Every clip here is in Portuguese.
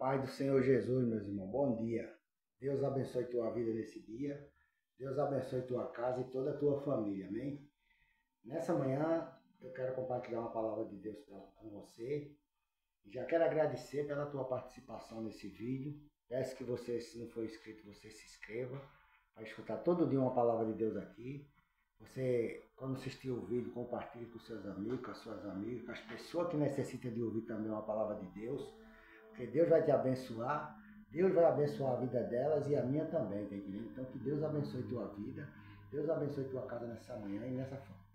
Paz do Senhor Jesus, meus irmãos, bom dia. Deus abençoe tua vida nesse dia. Deus abençoe tua casa e toda a tua família, amém? Nessa manhã eu quero compartilhar uma palavra de Deus com você. E já quero agradecer pela tua participação nesse vídeo. Peço que você, se não for inscrito, você se inscreva para escutar todo dia uma palavra de Deus aqui. Você, quando assistir o vídeo, compartilhe com seus amigos, com as suas amigas, com as pessoas que necessitam de ouvir também uma palavra de Deus. Porque Deus vai te abençoar, Deus vai abençoar a vida delas e a minha também, tá entendendo? Então que Deus abençoe tua vida, Deus abençoe tua casa nessa manhã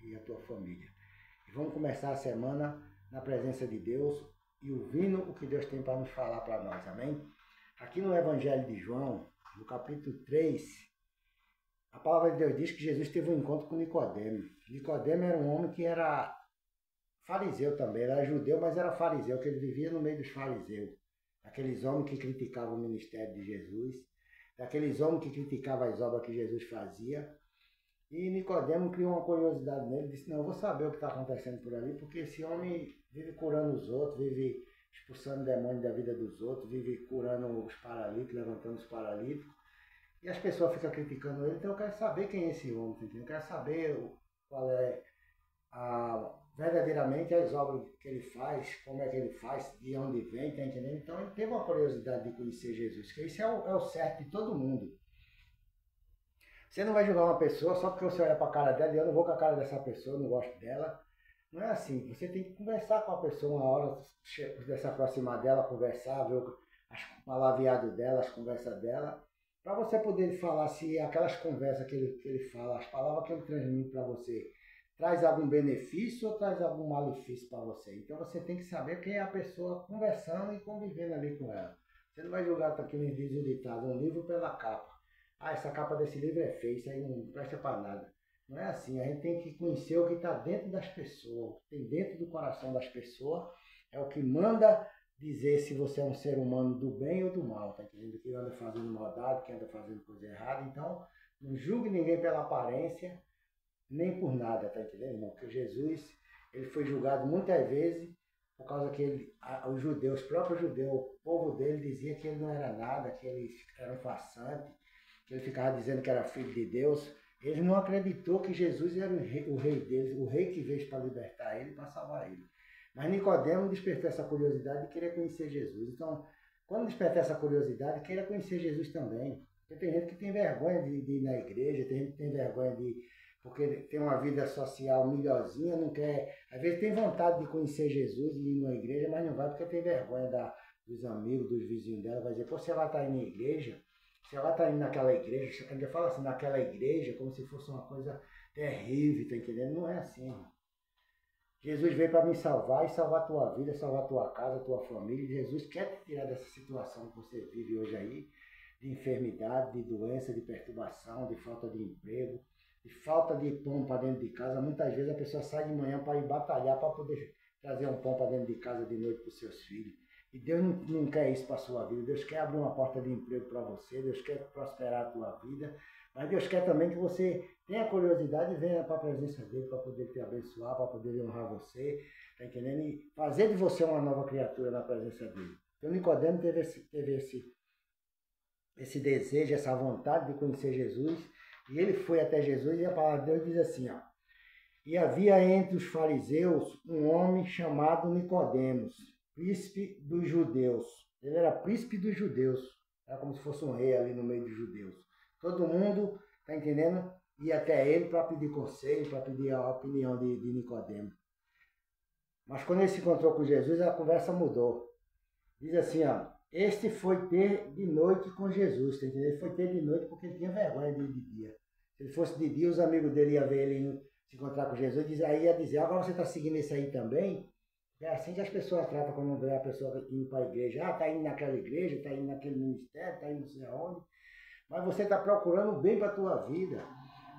e a tua família. E vamos começar a semana na presença de Deus e ouvindo o que Deus tem para nos falar para nós, amém? Aqui no Evangelho de João, no capítulo 3, a palavra de Deus diz que Jesus teve um encontro com Nicodemo. Nicodemo era um homem que era fariseu também, era judeu, mas era fariseu, que ele vivia no meio dos fariseus. Aqueles homens que criticavam o ministério de Jesus, daqueles homens que criticavam as obras que Jesus fazia. E Nicodemo criou uma curiosidade nele, disse, não, eu vou saber o que está acontecendo por ali, porque esse homem vive curando os outros, vive expulsando demônios da vida dos outros, vive curando os paralíticos, levantando os paralíticos, e as pessoas ficam criticando ele, então eu quero saber quem é esse homem, entendeu? Eu quero saber qual é verdadeiramente as obras que ele faz, como é que ele faz, de onde vem, tá entendendo? Então ele teve uma curiosidade de conhecer Jesus, que isso é o certo de todo mundo. Você não vai julgar uma pessoa só porque você olha para a cara dela e eu não vou com a cara dessa pessoa, não gosto dela. Não é assim, você tem que conversar com a pessoa uma hora, se aproximar dela, conversar, ver as palavreadas dela, as conversas dela, para você poder falar se aquelas conversas que ele fala, as palavras que ele transmite para você, traz algum benefício ou traz algum malefício para você. Então você tem que saber quem é a pessoa conversando e convivendo ali com ela. Você não vai julgar, tá aqui no diz o ditado, um livro pela capa. Ah, essa capa desse livro é feia, isso aí não presta para nada. Não é assim, a gente tem que conhecer o que está dentro das pessoas, o que tem dentro do coração das pessoas, é o que manda dizer se você é um ser humano do bem ou do mal, tá entendendo? Que anda fazendo maldade, que anda fazendo coisa errada. Então, não julgue ninguém pela aparência, nem por nada, tá entendendo, irmão? Porque Jesus, ele foi julgado muitas vezes por causa que os judeus, os próprios judeus, o povo dele dizia que ele não era nada, que ele era um farsante, que ele ficava dizendo que era filho de Deus. Ele não acreditou que Jesus era o rei deles, o rei que veio para libertar ele, para salvar ele. Mas Nicodemo despertou essa curiosidade de querer conhecer Jesus. Então, quando despertar essa curiosidade, queira conhecer Jesus também. Porque tem gente que tem vergonha de ir na igreja, tem gente que tem vergonha porque tem uma vida social melhorzinha, não quer, às vezes tem vontade de conhecer Jesus e ir na igreja, mas não vai porque tem vergonha dos amigos, dos vizinhos dela, vai dizer, pô, você vai estar indo na igreja, você vai estar indo naquela igreja, ainda fala assim, naquela igreja, como se fosse uma coisa terrível, tá entendendo? Não é assim, irmão. Jesus veio para me salvar e salvar a tua vida, salvar a tua casa, a tua família. Jesus quer te tirar dessa situação que você vive hoje aí, de enfermidade, de doença, de perturbação, de falta de emprego, de falta de pão para dentro de casa. Muitas vezes a pessoa sai de manhã para ir batalhar para poder trazer um pão para dentro de casa de noite para os seus filhos. E Deus não quer isso para a sua vida. Deus quer abrir uma porta de emprego para você, Deus quer prosperar a tua vida. Mas Deus quer também que você tenha curiosidade e venha para a presença dele para poder te abençoar, para poder honrar você, tá entendendo? E fazer de você uma nova criatura na presença dele. Então Nicodemo teve esse desejo, essa vontade de conhecer Jesus, e ele foi até Jesus e a palavra de Deus diz assim, ó, e havia entre os fariseus um homem chamado Nicodemos, príncipe dos judeus. Ele era príncipe dos judeus, era como se fosse um rei ali no meio dos judeus. Todo mundo, tá entendendo? Ia até ele para pedir conselho, para pedir a opinião de Nicodemo. Mas quando ele se encontrou com Jesus, a conversa mudou. Diz assim, ó, este foi ter de noite com Jesus, tá entendendo? Ele foi ter de noite porque ele tinha vergonha de ir de dia. Se ele fosse de dia, os amigos dele iam ver ele se encontrar com Jesus, aí ia dizer, agora você está seguindo esse aí também? É assim que as pessoas tratam quando vê a pessoa indo para a igreja. Ah, está indo naquela igreja, está indo naquele ministério, está indo não sei aonde. Mas você está procurando o bem para a tua vida.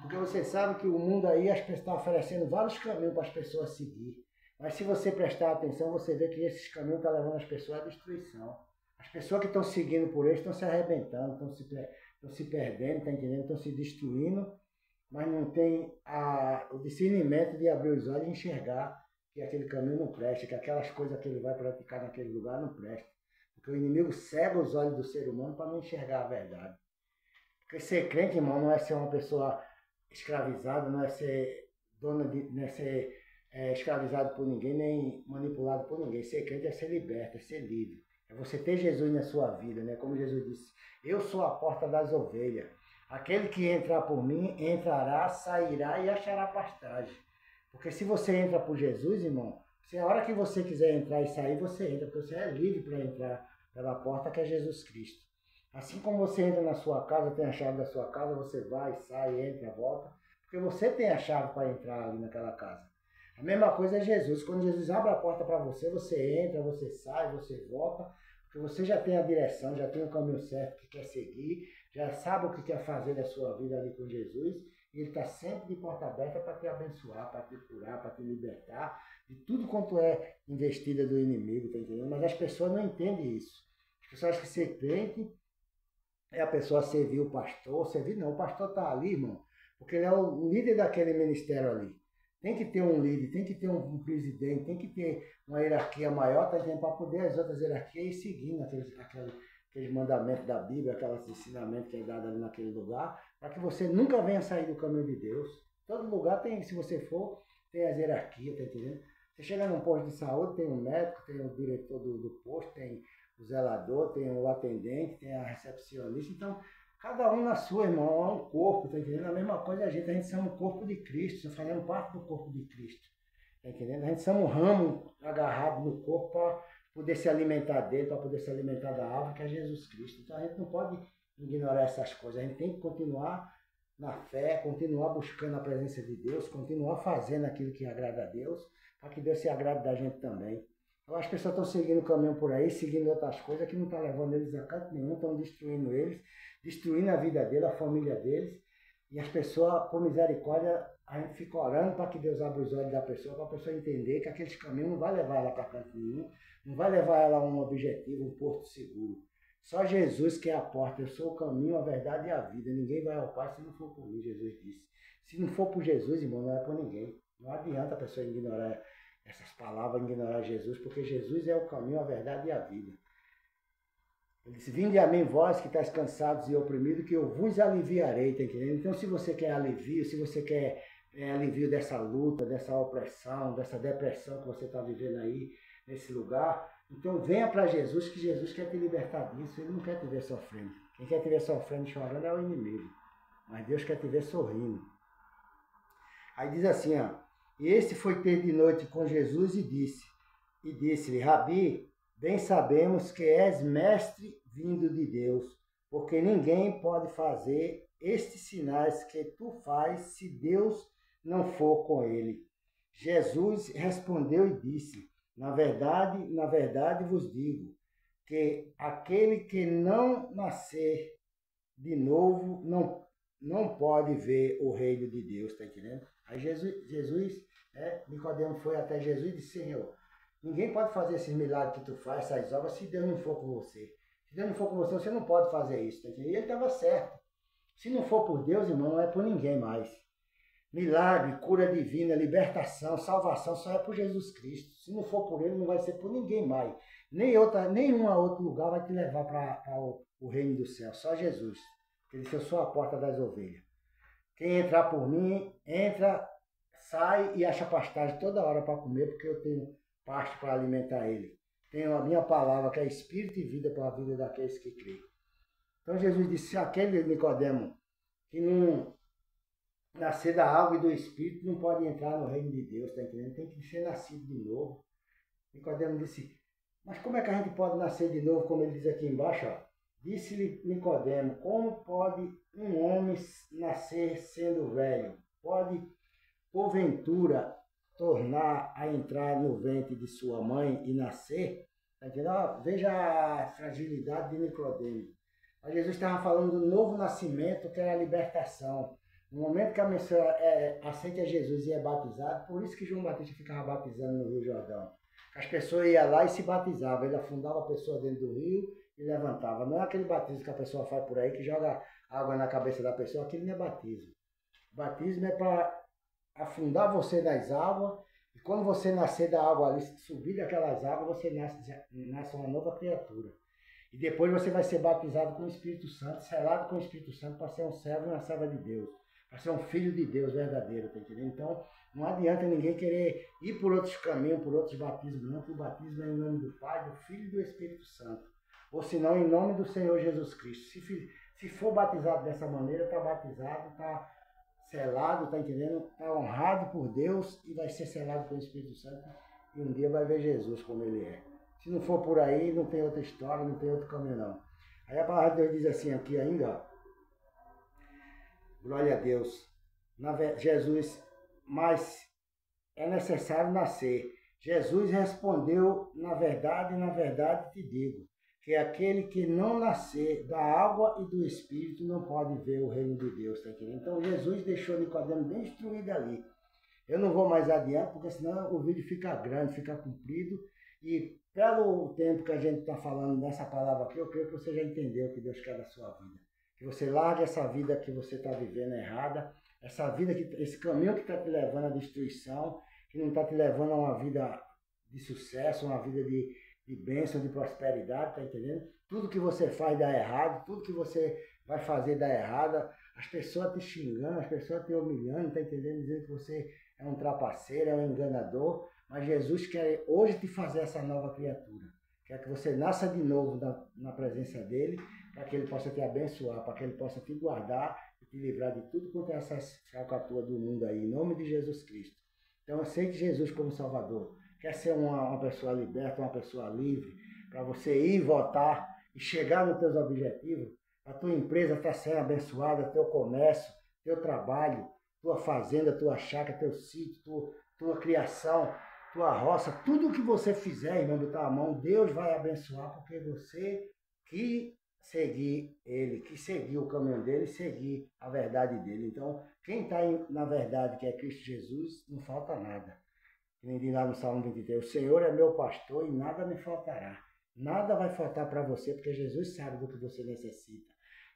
Porque você sabe que o mundo aí, as pessoas estão oferecendo vários caminhos para as pessoas seguir. Mas se você prestar atenção, você vê que esses caminhos estão levando as pessoas à destruição. As pessoas que estão seguindo por eles estão se arrebentando, estão se perdendo, estão entendendo? Estão se destruindo, mas não tem o discernimento de abrir os olhos e enxergar que aquele caminho não presta, que aquelas coisas que ele vai praticar naquele lugar não presta. Porque o inimigo cega os olhos do ser humano para não enxergar a verdade. Porque ser crente, irmão, não é ser uma pessoa escravizada, não é ser não é ser escravizado por ninguém, nem manipulado por ninguém. Ser crente é ser liberto, é ser livre. É você ter Jesus na sua vida, né? Como Jesus disse, eu sou a porta das ovelhas. Aquele que entrar por mim, entrará, sairá e achará pastagem. Porque se você entra por Jesus, irmão, se a hora que você quiser entrar e sair, você entra, porque você é livre para entrar pela porta que é Jesus Cristo. Assim como você entra na sua casa, tem a chave da sua casa, você vai, sai, entra, volta, porque você tem a chave para entrar ali naquela casa. A mesma coisa é Jesus. Quando Jesus abre a porta para você, você entra, você sai, você volta, porque você já tem a direção, já tem o caminho certo que quer seguir, já sabe o que quer fazer da sua vida ali com Jesus, e Ele está sempre de porta aberta para te abençoar, para te curar, para te libertar de tudo quanto é investida do inimigo, tá entendendo? Mas as pessoas não entendem isso. As pessoas acham que ser crente é a pessoa servir o pastor, servir não, o pastor está ali, irmão, porque ele é o líder daquele ministério ali. Tem que ter um líder, tem que ter um presidente, tem que ter uma hierarquia maior, tá entendendo? Para poder as outras hierarquias ir seguindo aqueles mandamentos da Bíblia, aqueles ensinamentos que é dado ali naquele lugar, para que você nunca venha sair do caminho de Deus. Todo lugar tem, se você for, tem as hierarquias, tá entendendo? Você chega num posto de saúde, tem um médico, tem o diretor do posto, tem o zelador, tem o atendente, tem a recepcionista, então cada um na sua, irmão, é um corpo, tá entendendo? A mesma coisa a gente somos o corpo de Cristo, nós fazemos parte do corpo de Cristo, tá entendendo? A gente somos um ramo agarrado no corpo para poder se alimentar dele, para poder se alimentar da árvore, que é Jesus Cristo. Então a gente não pode ignorar essas coisas, a gente tem que continuar na fé, continuar buscando a presença de Deus, continuar fazendo aquilo que agrada a Deus, para que Deus se agrade da gente também. Então as pessoas estão seguindo o caminho por aí, seguindo outras coisas que não estão levando eles a canto nenhum, estão destruindo eles, destruindo a vida deles, a família deles. E as pessoas, por misericórdia, a gente fica orando para que Deus abra os olhos da pessoa, para a pessoa entender que aqueles caminhos não vai levar ela para canto nenhum, não vai levar ela a um objetivo, um porto seguro. Só Jesus que é a porta, eu sou o caminho, a verdade e a vida. Ninguém vai ao Pai se não for por mim, Jesus disse. Se não for por Jesus, irmão, não é por ninguém. Não adianta a pessoa ignorar essas palavras, ignorar Jesus, porque Jesus é o caminho, a verdade e a vida. Ele disse, vinde a mim vós que estáis cansados e oprimidos, que eu vos aliviarei, tá entendendo? Então se você quer alivio, se você quer alivio dessa luta, dessa opressão, dessa depressão que você está vivendo aí, nesse lugar, então venha para Jesus, que Jesus quer te libertar disso, Ele não quer te ver sofrendo. Quem quer te ver sofrendo e chorando é o inimigo, mas Deus quer te ver sorrindo. Aí diz assim, ó, e este foi ter de noite com Jesus e disse-lhe, Rabi, bem sabemos que és mestre vindo de Deus, porque ninguém pode fazer estes sinais que tu fazes se Deus não for com ele. Jesus respondeu e disse, na verdade vos digo, que aquele que não nascer de novo não pode ver o reino de Deus, tá entendendo? Aí Nicodemo foi até Jesus e disse, Senhor, ninguém pode fazer esses milagres que tu faz, essas obras, se Deus não for com você. Se Deus não for com você, você não pode fazer isso, tá entendendo? E ele estava certo. Se não for por Deus, irmão, não é por ninguém mais. Milagre, cura divina, libertação, salvação, só é por Jesus Cristo. Se não for por Ele, não vai ser por ninguém mais. Nenhum outro lugar vai te levar para o reino do céu. Só Jesus. Ele disse, eu sou a porta das ovelhas. Quem entrar por mim, entra, sai e acha pastagem toda hora para comer, porque eu tenho pasto para alimentar ele. Tenho a minha palavra, que é espírito e vida para a vida daqueles que creem. Então Jesus disse, aquele Nicodemo que não nascer da água e do Espírito não pode entrar no reino de Deus, tá entendendo? Tem que ser nascido de novo. Nicodemo disse, mas como é que a gente pode nascer de novo, como ele diz aqui embaixo, ó? Disse-lhe Nicodemo, como pode um homem nascer sendo velho? Pode, porventura, tornar a entrar no ventre de sua mãe e nascer? Tá entendendo? Veja a fragilidade de Nicodemo. Mas Jesus estava falando do novo nascimento, que é a libertação. No momento que a pessoa aceita Jesus e é batizado, por isso que João Batista ficava batizando no Rio Jordão. As pessoas iam lá e se batizavam, ele afundava a pessoa dentro do rio e levantava. Não é aquele batismo que a pessoa faz por aí, que joga água na cabeça da pessoa, aquilo não é batismo. Batismo é para afundar você nas águas, e quando você nascer da água ali, subir daquelas águas, você nasce uma nova criatura. E depois você vai ser batizado com o Espírito Santo, selado com o Espírito Santo para ser um servo e uma serva de Deus, para ser um filho de Deus verdadeiro, tá entendendo? Então, não adianta ninguém querer ir por outros caminhos, por outros batismos, não, que o batismo é em nome do Pai, do Filho e do Espírito Santo. Ou senão, em nome do Senhor Jesus Cristo. Se for batizado dessa maneira, está batizado, está selado, tá entendendo? Está honrado por Deus e vai ser selado pelo Espírito Santo. E um dia vai ver Jesus como ele é. Se não for por aí, não tem outra história, não tem outro caminho não. Aí a palavra de Deus diz assim aqui ainda, ó. Glória a Deus. Jesus, mas é necessário nascer. Jesus respondeu, na verdade te digo, que aquele que não nascer da água e do Espírito não pode ver o reino de Deus, tá entendendo? Então Jesus deixou Nicodemo bem instruído ali. Eu não vou mais adiante, porque senão o vídeo fica grande, fica comprido, e pelo tempo que a gente está falando nessa palavra aqui, eu creio que você já entendeu o que Deus quer da sua vida. Que você largue essa vida que você está vivendo errada, essa vida, esse caminho que está te levando à destruição, que não está te levando a uma vida de sucesso, uma vida de bênção, de prosperidade, tá entendendo? Tudo que você faz dá errado, tudo que você vai fazer dá errado, as pessoas te xingando, as pessoas te humilhando, tá entendendo? Dizendo que você é um trapaceiro, é um enganador, mas Jesus quer hoje te fazer essa nova criatura. Quer que você nasça de novo na presença dele, para que ele possa te abençoar, para que ele possa te guardar e te livrar de tudo quanto é essas falcatruas do mundo aí, em nome de Jesus Cristo. Então aceite Jesus como Salvador. Quer ser uma pessoa liberta, uma pessoa livre, para você ir votar e chegar nos teus objetivos, a tua empresa está sendo abençoada, teu comércio, teu trabalho, tua fazenda, tua chácara, teu sítio, tua criação, tua roça, tudo que você fizer, irmão, botar a mão, Deus vai abençoar, porque você que seguir ele, que seguir o caminho dele, seguir a verdade dele. Então, quem está na verdade, que é Cristo Jesus, não falta nada. Nem diz lá no Salmo 23, o Senhor é meu pastor e nada me faltará. Nada vai faltar para você, porque Jesus sabe do que você necessita.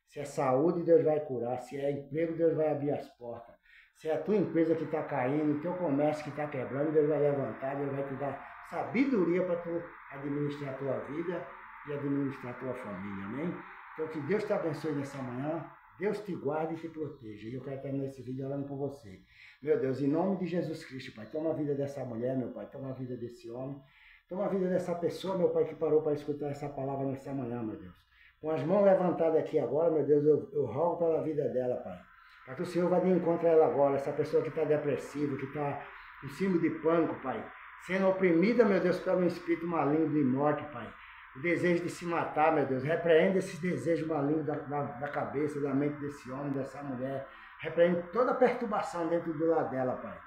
Se é saúde, Deus vai curar. Se é emprego, Deus vai abrir as portas. Se é a tua empresa que está caindo, o teu comércio que está quebrando, Deus vai levantar, Deus vai te dar sabedoria para tu administrar a tua vida e administrar a tua família, amém? Então que Deus te abençoe nessa manhã, Deus te guarde e te proteja. E eu quero terminar esse vídeo orando por você. Meu Deus, em nome de Jesus Cristo, Pai, toma a vida dessa mulher, meu Pai, toma a vida desse homem, toma a vida dessa pessoa, meu Pai, que parou para escutar essa palavra nessa manhã, meu Deus. Com as mãos levantadas aqui agora, meu Deus, eu rogo pela vida dela, Pai. Para que o Senhor vá de encontro a ela agora, essa pessoa que está depressiva, que está em cima de pânico, Pai. Sendo oprimida, meu Deus, pelo espírito maligno de morte, Pai. O desejo de se matar, meu Deus. Repreende esse desejo maligno da cabeça, da mente desse homem, dessa mulher. Repreende toda perturbação dentro do lado dela, Pai.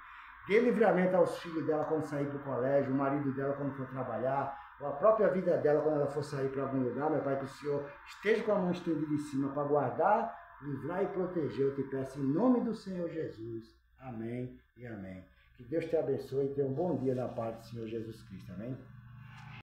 Dê livramento aos filhos dela quando sair para o colégio, o marido dela quando for trabalhar, ou a própria vida dela quando ela for sair para algum lugar, meu Pai, que o Senhor esteja com a mão estendida em cima para guardar, livrar e proteger. Eu te peço em nome do Senhor Jesus. Amém e amém. Que Deus te abençoe e tenha um bom dia na paz do Senhor Jesus Cristo. Amém.